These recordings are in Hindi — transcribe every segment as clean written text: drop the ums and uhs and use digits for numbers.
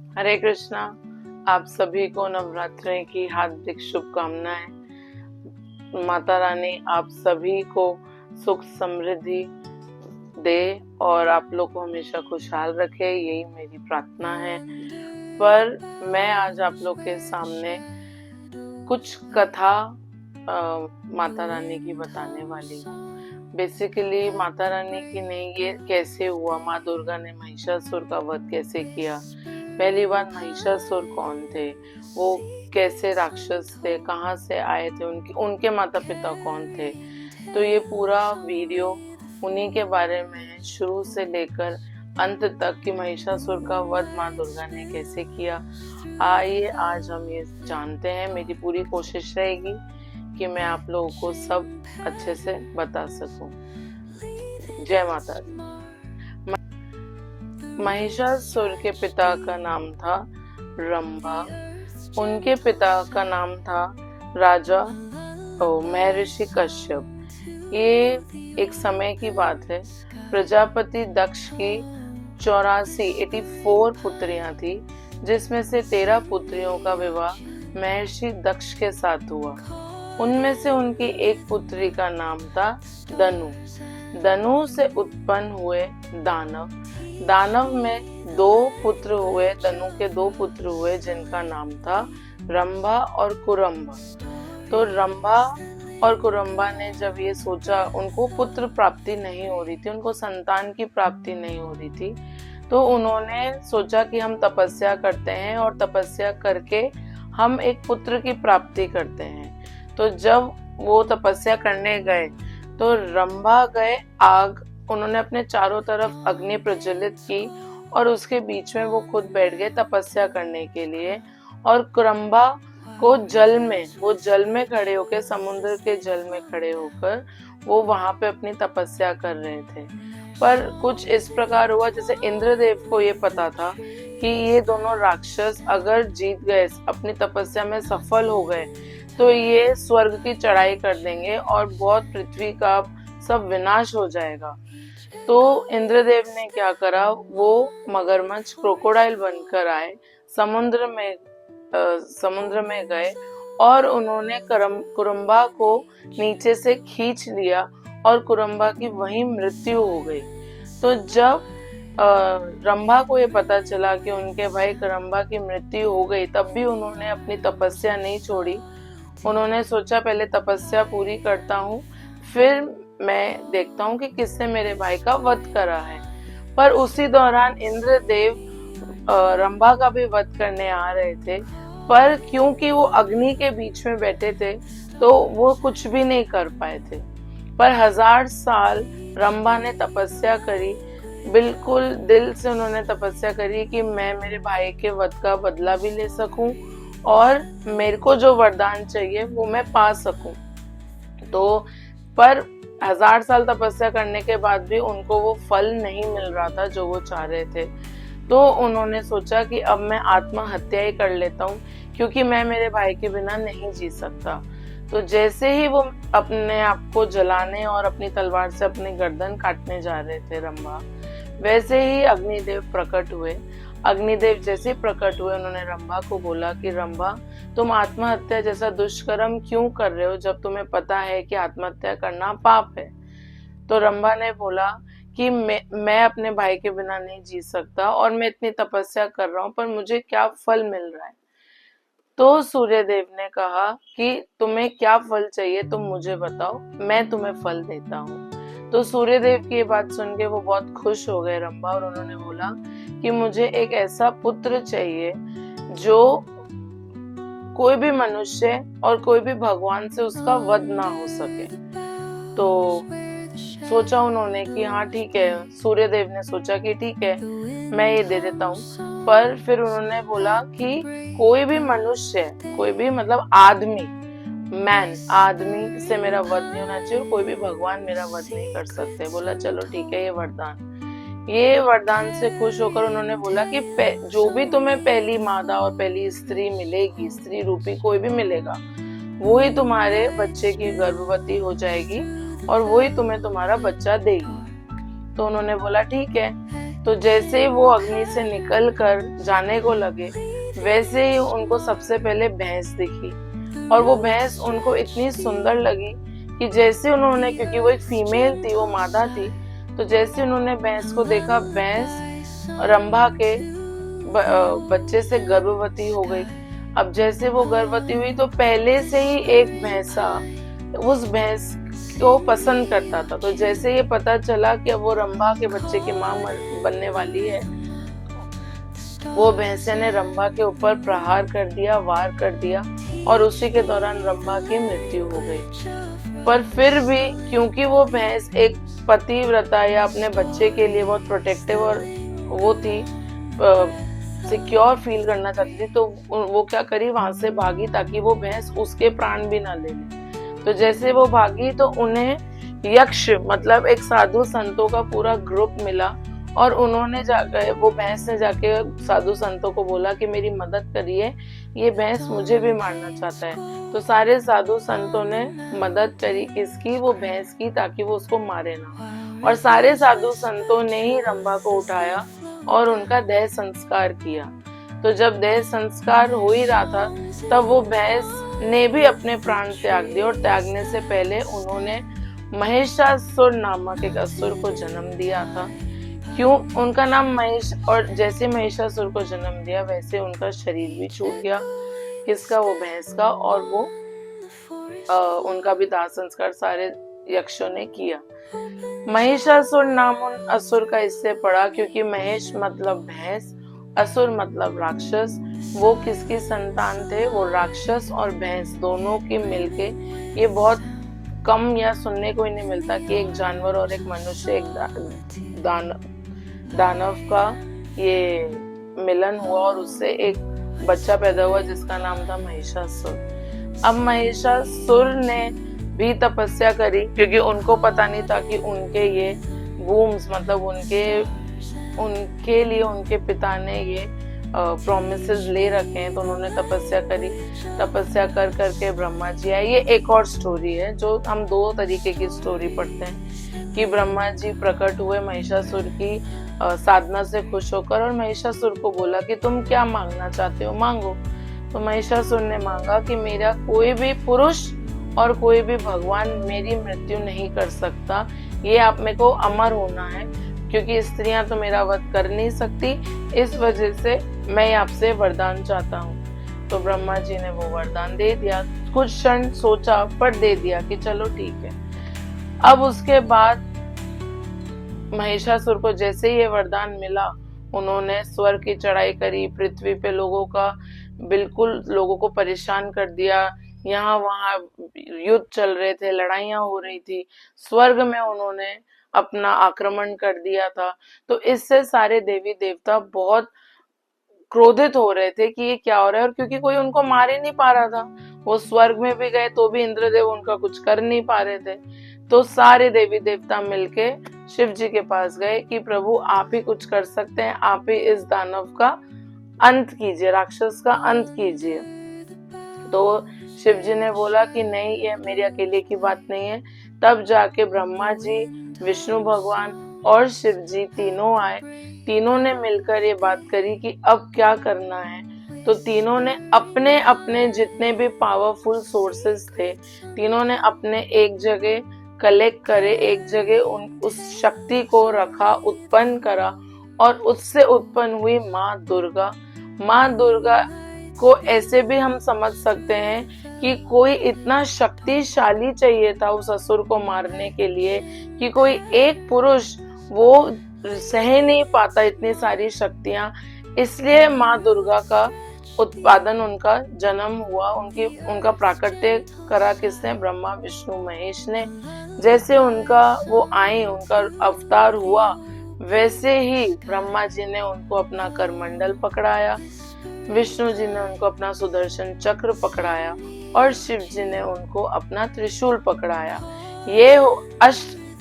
हरे कृष्णा। आप सभी को नवरात्रि की हार्दिक शुभकामनाएं। माता रानी आप सभी को सुख समृद्धि दे और आप लोग को हमेशा खुशहाल रखे, यही मेरी प्रार्थना है। पर मैं आज आप लोग के सामने कुछ कथा माता रानी की बताने वाली हूँ। बेसिकली माता रानी की नहीं, ये कैसे हुआ, माँ दुर्गा ने महिषासुर का वध कैसे किया, पहली बार महिषासुर कौन थे, वो कैसे राक्षस थे, कहाँ से आए थे, उनके माता पिता कौन थे। तो ये पूरा वीडियो उन्हीं के बारे में है, शुरू से लेकर अंत तक कि महिषासुर का वध माँ दुर्गा ने कैसे किया। आइए आज हम ये जानते हैं। मेरी पूरी कोशिश रहेगी कि मैं आप लोगों को सब अच्छे से बता सकूं। जय माता दी। महिषासुर के पिता का नाम था रंभा। उनके पिता का नाम था राजा महर्षि कश्यप। ये एक समय की बात है। प्रजापति दक्ष की 84 पुत्रियां थी, जिसमें से 13 पुत्रियों का विवाह महर्षि दक्ष के साथ हुआ। उनमें से उनकी एक पुत्री का नाम था दनु। दनु से उत्पन्न हुए दानव। दानव में 2 पुत्र हुए, दनु के 2 पुत्र हुए, जिनका नाम था रंभा और कुरंबा। तो रंभा और कुरंबा ने जब ये सोचा, उनको पुत्र प्राप्ति नहीं हो रही थी, उनको संतान की प्राप्ति नहीं हो रही थी, तो उन्होंने सोचा कि हम तपस्या करते हैं और तपस्या करके हम एक पुत्र की प्राप्ति करते हैं। तो जब वो तपस्या करने गए तो रंभा गए आग, उन्होंने अपने चारों तरफ अग्नि प्रज्वलित की और उसके बीच में वो खुद बैठ गए तपस्या करने के लिए। और कुरंबा को वो जल में खड़े होकर, समुद्र के जल में खड़े होकर वो वहां पे अपनी तपस्या कर रहे थे। पर कुछ इस प्रकार हुआ, जैसे इंद्रदेव को ये पता था कि ये दोनों राक्षस अगर जीत गए, अपनी तपस्या में सफल हो गए, तो ये स्वर्ग की चढ़ाई कर देंगे और बहुत पृथ्वी का सब विनाश हो जाएगा। तो इंद्रदेव ने क्या करा, वो मगरमच्छ क्रोकोडाइल बनकर आए, समुद्र में गए और उन्होंने कुरंबा को नीचे से खींच लिया और कुरंबा की वहीं मृत्यु हो गई। तो जब रंभा को ये पता चला कि उनके भाई कुरंबा की मृत्यु हो गई, तब भी उन्होंने अपनी तपस्या नहीं छोड़ी। उन्होंने सोचा पहले तपस्या पूरी करता हूँ, फिर मैं देखता हूँ कि किसने मेरे भाई का वध करा है। पर उसी दौरान इंद्रदेव रंभा का भी वध करने आ रहे थे, पर क्योंकि वो अग्नि के बीच में बैठे थे तो वो कुछ भी नहीं कर पाए थे। पर 1000 साल रंभा ने तपस्या करी, बिल्कुल दिल से उन्होंने तपस्या करी कि मैं मेरे भाई के वध का बदला भी ले सकूं और मेरे को जो वरदान चाहिए वो मैं पा सकूं। तो पर 1000 साल तपस्या करने के बाद भी उनको वो फल नहीं मिल रहा था जो वो चाह रहे थे। तो उन्होंने सोचा कि अब मैं आत्महत्या ही कर लेता हूँ, क्योंकि मैं मेरे भाई के बिना नहीं जी सकता। तो जैसे ही वो अपने आप को जलाने और अपनी तलवार से अपनी गर्दन काटने जा रहे थे रंभा, वैसे ही अग्निदेव प्रकट हुए। अग्निदेव जैसे प्रकट हुए, उन्होंने रंभा को बोला कि रंभा, तुम आत्महत्या जैसा दुष्कर्म क्यों कर रहे हो जब तुम्हें पता है कि आत्महत्या करना पाप है। तो रंभा ने बोला कि मैं अपने भाई के बिना नहीं जी सकता और मैं इतनी तपस्या कर रहा हूँ, पर मुझे क्या फल मिल रहा है। तो सूर्यदेव ने कहा कि तुम्हें क्या फल चाहिए, तुम मुझे बताओ, मैं तुम्हें फल देता हूँ। तो सूर्यदेव की ये बात सुन के वो बहुत खुश हो गए रंभा, और उन्होंने बोला कि मुझे एक ऐसा पुत्र चाहिए जो कोई भी मनुष्य और कोई भी भगवान से उसका वध ना हो सके। तो सोचा उन्होंने कि हाँ ठीक है, सूर्यदेव ने सोचा कि ठीक है मैं ये दे देता हूँ। पर फिर उन्होंने बोला कि कोई भी मनुष्य, कोई भी मतलब आदमी से मेरा वध नहीं होना चाहिए और कोई भी भगवान मेरा वध नहीं कर सकते। बोला चलो ठीक है, ये वरदान से खुश होकर उन्होंने बोला कि जो भी तुम्हें पहली मादा और पहली स्त्री मिलेगी, स्त्री रूपी कोई भी मिलेगा, वो ही तुम्हारे बच्चे की गर्भवती हो जाएगी और वो ही तुम्हें तुम्हारा बच्चा देगी। तो उन्होंने बोला ठीक है। तो जैसे ही वो अग्नि से निकल कर जाने को लगे, वैसे ही उनको सबसे पहले भैंस दिखी, और वो भैंस उनको इतनी सुंदर लगी कि जैसे उन्होंने, क्योंकि वो एक फीमेल थी, वो मादा थी, तो जैसे उन्होंने भैंस को देखा, भैंस रंभा के बच्चे से गर्भवती हो गई। अब जैसे वो गर्भवती हुई तो पहले से ही एक भैंसा उस भैंस को पसंद करता था, तो जैसे ये पता चला कि अब वो रंभा के बच्चे की मां बनने वाली है, वो भैंसे ने रंभा के ऊपर प्रहार कर दिया, वार कर दिया, और उसी के दौरान रंभा की मृत्यु हो गई। पर फिर भी क्योंकि वो भैंस एक पतिव्रता या अपने बच्चे के लिए बहुत प्रोटेक्टिव और वो थी, सिक्योर फील करना चाहती थी, तो वो क्या करी, वहां से भागी ताकि वो भैंस उसके प्राण भी ना ले ले। तो जैसे वो भागी तो उन्हें यक्ष मतलब एक साधु संतों का पूरा ग्रुप मिला, और उन्होंने जाकर, वो भैंस ने जाके साधु संतों को बोला कि मेरी मदद करिए, ये भैंस मुझे भी मारना चाहता है। तो सारे साधु संतों ने मदद करी किसकी, वो भैंस की, ताकि वो उसको मारे ना। और सारे साधु संतों ने ही रंभा को उठाया और उनका देह संस्कार किया। तो जब देह संस्कार हो ही रहा था, तब वो भैंस ने भी अपने प्राण त्याग दिए, और त्यागने से पहले उन्होंने महिषासुर नामक एक असुर को जन्म दिया था। क्यों उनका नाम महेश, और जैसे महिषासुर को जन्म दिया वैसे उनका शरीर भी छूट गया, किसका, वो भैंस का, और वो उनका भी दाह संस्कार सारे यक्षों ने किया। महिषासुर नाम उन असुर का इससे पड़ा क्योंकि महेश मतलब भैंस, असुर मतलब राक्षस। वो किसकी संतान थे, वो राक्षस और भैंस दोनों की मिलके, ये बहुत कम या सुनने को ही नहीं मिलता कि एक जानवर और एक मनुष्य, एक दानव का ये मिलन हुआ और उससे एक बच्चा पैदा हुआ जिसका नाम था महिषासुर। अब महिषासुर ने भी तपस्या करी क्योंकि उनको पता नहीं था कि उनके ये वूम्स मतलब उनके लिए उनके पिता ने ये प्रोमिसेस ले रखे हैं, तो उन्होंने तपस्या करी। तपस्या कर करके ब्रह्मा जी आए। ये एक और स्टोरी है जो हम दो तरीके की स्टोरी पढ़ते हैं कि ब्रह्मा जी प्रकट हुए महिषासुर की साधना से खुश होकर और महिषासुर को बोला कि तुम क्या मांगना चाहते हो, मांगो। तो महिषासुर ने मांगा कि मेरा कोई भी पुरुष और कोई भी भगवान मेरी मृत्यु नहीं कर सकता, ये आप मेरे को अमर होना है क्योंकि स्त्रियां तो मेरा वध कर नहीं सकती, इस वजह से मैं आपसे वरदान चाहता हूँ। तो ब्रह्मा जी ने वो वरदान दे दिया। कुछ क्षण सोचा पर दे दिया कि चलो ठीक है। अब उसके बाद महिषासुर को जैसे ये वरदान मिला, उन्होंने स्वर्ग की चढ़ाई करी, पृथ्वी पे बिल्कुल लोगों को परेशान कर दिया। यहाँ वहाँ युद्ध चल रहे थे, लड़ाइयां हो रही थी, स्वर्ग में उन्होंने अपना आक्रमण कर दिया था। तो इससे सारे देवी देवता बहुत क्रोधित हो रहे थे कि ये क्या हो रहा है, और क्योंकि कोई उनको मार ही नहीं पा रहा था, वो स्वर्ग में भी गए तो भी इंद्रदेव उनका कुछ कर नहीं पा रहे थे। तो सारे देवी देवता मिलके शिव जी के पास गए कि प्रभु आप ही कुछ कर सकते हैं, आप ही इस दानव का अंत कीजिए, राक्षस का अंत कीजिए। तो शिव जी ने बोला कि नहीं, ये मेरे अकेले की बात नहीं है। तब जाके ब्रह्मा जी, विष्णु भगवान और शिव जी तीनों आए। तीनों ने मिलकर ये बात करी कि अब क्या करना है। तो तीनों ने अपने अपने जितने भी पावरफुल सोर्सेस थे, तीनों ने अपने एक जगह कलेक्ट करे, एक जगह उस शक्ति को रखा, उत्पन्न करा, और उससे उत्पन्न हुई माँ दुर्गा। माँ दुर्गा को ऐसे भी हम समझ सकते हैं कि कोई इतना शक्तिशाली चाहिए था उस असुर को मारने के लिए कि कोई एक पुरुष वो सह नहीं पाता इतनी सारी शक्तियां। इसलिए माँ दुर्गा का उत्पादन, उनका जन्म हुआ, उनका प्राकट्य करा किसने, ब्रह्मा विष्णु महेश ने। जैसे उनका वो आए, उनका अवतार हुआ, वैसे ही ब्रह्मा जी ने उनको अपना करमंडल पकड़ाया, विष्णु जी ने उनको अपना सुदर्शन चक्र पकड़ाया और शिव जी ने उनको अपना त्रिशूल पकड़ाया। ये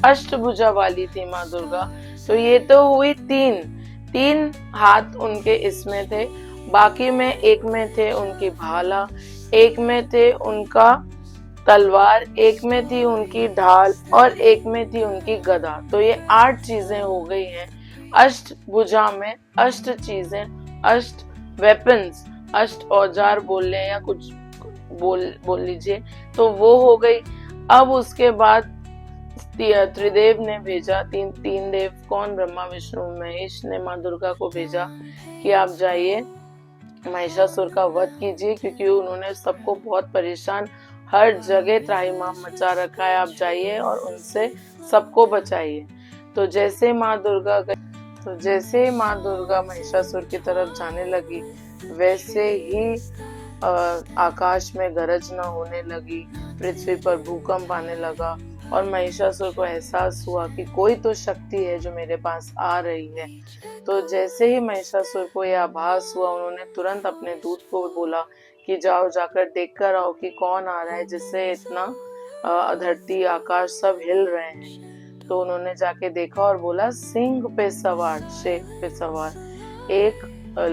अष्टभुजा वाली थी माँ दुर्गा। तो ये तो हुई तीन हाथ उनके इसमें थे, बाकी में एक में थे उनकी भाला, एक में थे उनका तलवार, एक में थी उनकी ढाल और एक में थी उनकी गदा। तो ये 8 चीजें हो गई हैं। अष्टभुजा में अष्ट चीजें, अष्ट वेपन्स, अष्ट औजार बोल लें या कुछ बोल लीजिए, तो वो हो गई। अब उसके बाद त्रिदेव ने भेजा, तीन देव कौन, ब्रह्मा विष्णु महेश ने माँ दुर्गा को भेजा कि आप जाइए महिषासुर का वध कीजिए, क्योंकि उन्होंने सबको बहुत परेशान, हर जगह त्राहिमाम मचा रखा है, आप जाइए और उनसे सबको बचाइए। तो जैसे माँ दुर्गा महिषासुर की तरफ जाने लगी, वैसे ही आकाश में गरजना होने लगी, पृथ्वी पर भूकंप आने लगा और महिषासुर को एहसास हुआ कि कोई तो शक्ति है जो मेरे पास आ रही है। तो जैसे ही महिषासुर को यह आभास हुआ, उन्होंने तुरंत अपने दूत को बोला कि जाओ जाकर देख कर आओ कि कौन आ रहा है जिससे इतना धरती आकाश सब हिल रहे हैं। तो उन्होंने जाके देखा और बोला सिंह पे सवार, शेर पे सवार एक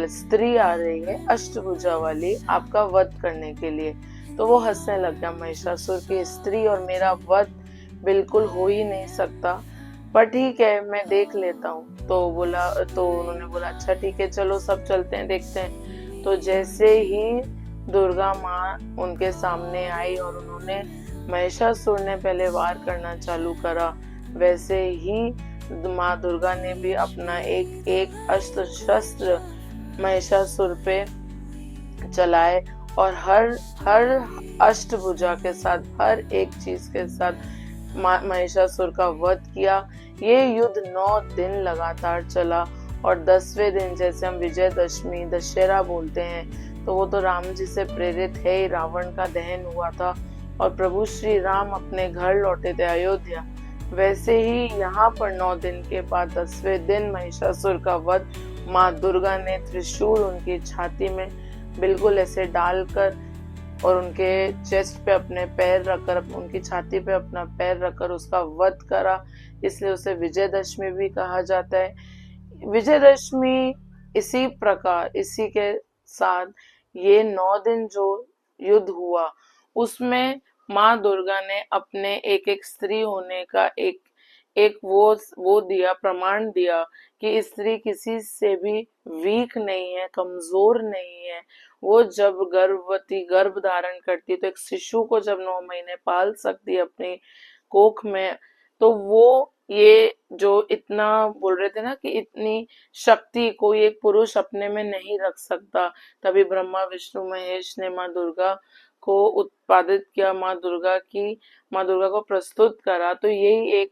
स्त्री आ रही है अष्टभुजा वाली, आपका वध करने के लिए। तो वो हंसने लग गया महिषासुर की स्त्री और मेरा वध बिल्कुल हो ही नहीं सकता, पर ठीक है मैं देख लेता हूँ। तो उन्होंने बोला अच्छा ठीक है चलो सब चलते हैं देखते हैं। तो जैसे ही दुर्गा माँ उनके सामने आई और उन्होंने महिषासुर ने पहले वार करना चालू करा, वैसे ही माँ दुर्गा ने भी अपना एक अस्त्र शस्त्र महिषासुर पे चलाए और हर अष्टभुजा के साथ, हर एक चीज के साथ महिषासुर का वध किया। ये युद्ध 9 दिन लगातार चला और 10वें दिन, जैसे हम विजयदशमी दशहरा बोलते हैं, तो वो तो राम जी से प्रेरित है, रावण का दहन हुआ था और प्रभु श्री राम अपने घर लौटे थे अयोध्या। वैसे ही यहाँ पर 9 दिन के बाद 10वें दिन महिषासुर का वध माँ दुर्गा ने त्रिशूल उनकी छाती में बिल्कुल ऐसे डालकर और उनके चेस्ट पे अपने पैर रखकर, उनकी छाती पे अपना पैर रखकर उसका वध करा, इसलिए उसे विजयदशमी भी कहा जाता है। विजयदशमी इसी प्रकार, इसी के साथ ये 9 दिन जो युद्ध हुआ उसमें माँ दुर्गा ने अपने एक स्त्री होने का एक वो दिया, प्रमाण दिया कि स्त्री किसी से भी वीक नहीं है, कमजोर नहीं है। वो जब गर्भ धारण करती तो एक शिशु को जब 9 महीने पाल सकती है अपनी कोख में, तो वो ये जो इतना बोल रहे थे ना कि इतनी शक्ति कोई एक पुरुष अपने में नहीं रख सकता, तभी ब्रह्मा विष्णु महेश ने माँ दुर्गा को उत्पादित किया, माँ दुर्गा को प्रस्तुत करा। तो यही एक,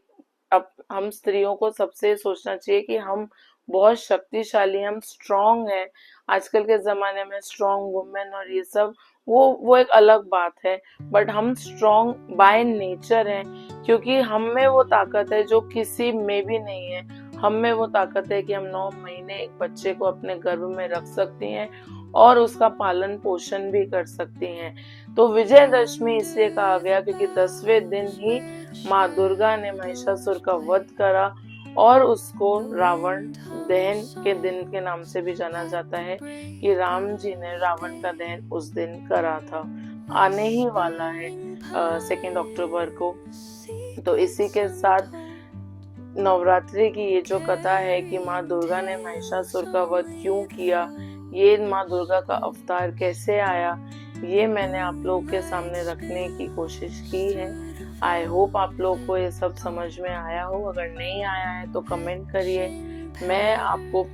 अब हम स्त्रियों को सबसे सोचना चाहिए कि हम बहुत शक्तिशाली, हम स्ट्रांग हैं। आजकल के जमाने में स्ट्रांग वुमेन और ये सब वो एक अलग बात है, बट हम स्ट्रांग बाय नेचर हैं, क्योंकि हम में वो ताकत है जो किसी में भी नहीं है। हम में वो ताकत है कि हम 9 महीने एक बच्चे को अपने गर्भ में रख सकती हैं और उसका पालन पोषण भी कर सकती हैं। तो विजयदशमी इसलिए कहा गया क्योंकि 10वें दिन ही माँ दुर्गा ने महिषासुर का वध करा और उसको रावण दहन के दिन के नाम से भी जाना जाता है कि राम जी ने रावण का दहन उस दिन करा था। आने ही वाला है 2 अक्टूबर को। तो इसी के साथ नवरात्रि की ये जो कथा है कि माँ दुर्गा ने महिषासुर का वध क्यों किया, ये माँ दुर्गा का अवतार कैसे आया, ये मैंने आप लोगों के सामने रखने की कोशिश की है। आई होप आप लोगों को ये सब समझ में आया हो। अगर नहीं आया है तो कमेंट करिए, मैं आपको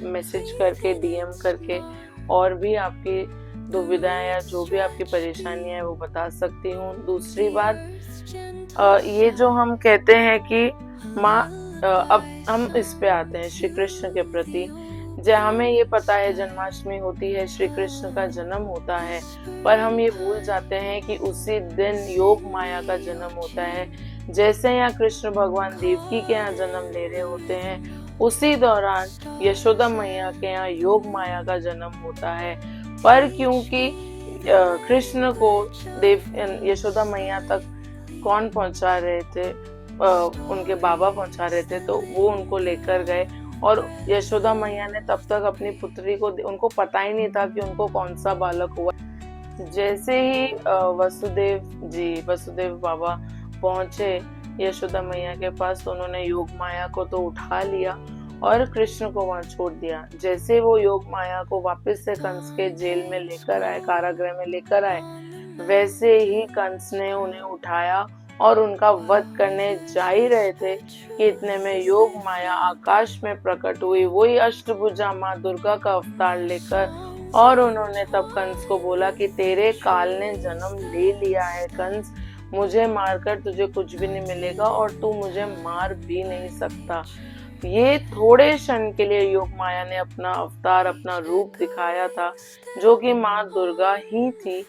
मैसेज करके, डीएम करके और भी आपकी दुविधाएं या जो भी आपकी परेशानियां है वो बता सकती हूँ। दूसरी बात, ये जो हम कहते हैं कि माँ, अब हम इस पे आते हैं श्री कृष्ण के प्रति। हमें ये पता है जन्माष्टमी होती है, श्री कृष्ण का जन्म होता है, पर हम ये भूल जाते हैं कि उसी दिन योग माया का जन्म होता है। जैसे यहाँ कृष्ण भगवान देवकी के यहाँ जन्म ले रहे होते हैं, उसी दौरान यशोदा मैया के यहाँ योग माया का जन्म होता है। पर क्योंकि कृष्ण को यशोदा मैया तक कौन पहुंचा रहे थे, उनके बाबा पहुंचा रहे थे, तो वो उनको लेकर गए और यशोदा मैया ने तब तक अपनी पुत्री को, उनको पता ही नहीं था कि उनको कौन सा बालक हुआ। जैसे ही वसुदेव बाबा पहुंचे यशोदा मैया के पास, तो उन्होंने योग माया को तो उठा लिया और कृष्ण को वहां छोड़ दिया। जैसे वो योग माया को वापस से कंस के जेल में लेकर आए, कारागृह में लेकर आए, वैसे ही कंस ने उन्हें उठाया और उनका वध करने जा ही रहे थे कि इतने में योग माया आकाश में प्रकट हुई, वही अष्टभुजा माँ दुर्गा का अवतार लेकर। और उन्होंने तब कंस को बोला कि तेरे काल ने जन्म ले लिया है कंस, मुझे मारकर तुझे कुछ भी नहीं मिलेगा और तू मुझे मार भी नहीं सकता। ये थोड़े क्षण के लिए योग माया ने अपना अवतार, अपना रूप दिखाया था, जो कि माँ दुर्गा ही थी,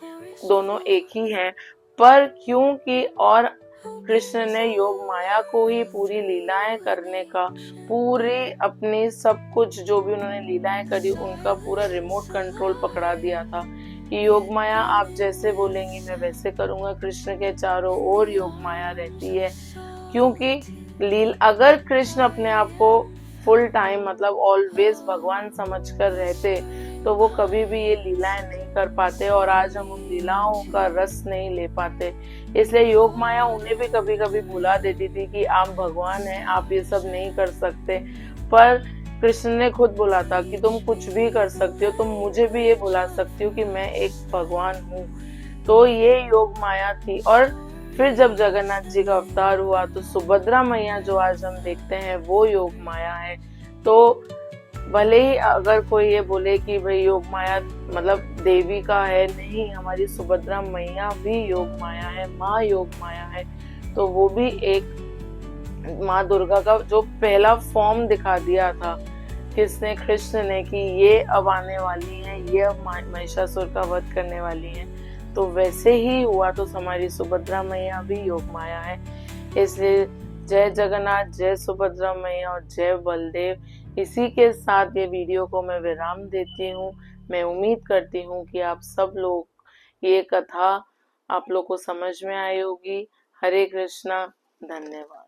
दोनों एक ही हैं। पर क्योंकि और कृष्ण ने योग माया को ही पूरी लीलाएं करने का, पूरे अपने सब कुछ जो भी उन्होंने लीलाएं करी उनका पूरा रिमोट कंट्रोल पकड़ा दिया था कि योग माया आप जैसे बोलेंगी मैं वैसे करूंगा। कृष्ण के चारों ओर योग माया रहती है, क्योंकि अगर कृष्ण अपने आप को फुल टाइम मतलब ऑलवेज भगवान समझकर रहते तो वो कभी भी ये लीलाएं नहीं कर पाते और आज हम उन लीलाओं का रस नहीं ले पाते। इसलिए योग माया उन्हें भी कभी कभी भुला देती थी कि आप भगवान हैं, आप ये सब नहीं कर सकते। पर कृष्ण ने खुद बोला था कि तुम कुछ भी कर सकते हो, तुम मुझे भी ये भुला सकती हो कि मैं एक भगवान हूँ। तो ये योग माया थी। और फिर जब जगन्नाथ जी का अवतार हुआ तो सुभद्रा मैया जो आज हम देखते हैं वो योग माया है। तो भले ही अगर कोई ये बोले कि भाई योग माया मतलब देवी का है, नहीं, हमारी सुभद्रा मैया भी योग माया है, माँ योग माया है। तो वो भी एक माँ दुर्गा का जो पहला फॉर्म दिखा दिया था किसने, कृष्ण ने, कि ये अब आने वाली है, ये अब महिषासुर का वध करने वाली है। तो वैसे ही हुआ तो हमारी सुभद्रा मैया भी योग माया है। इसलिए जय जगन्नाथ, जय सुभद्रा मैया और जय बलदेव। इसी के साथ ये वीडियो को मैं विराम देती हूँ। मैं उम्मीद करती हूँ कि आप सब लोग ये कथा आप लोग को समझ में आई होगी। हरे कृष्णा, धन्यवाद।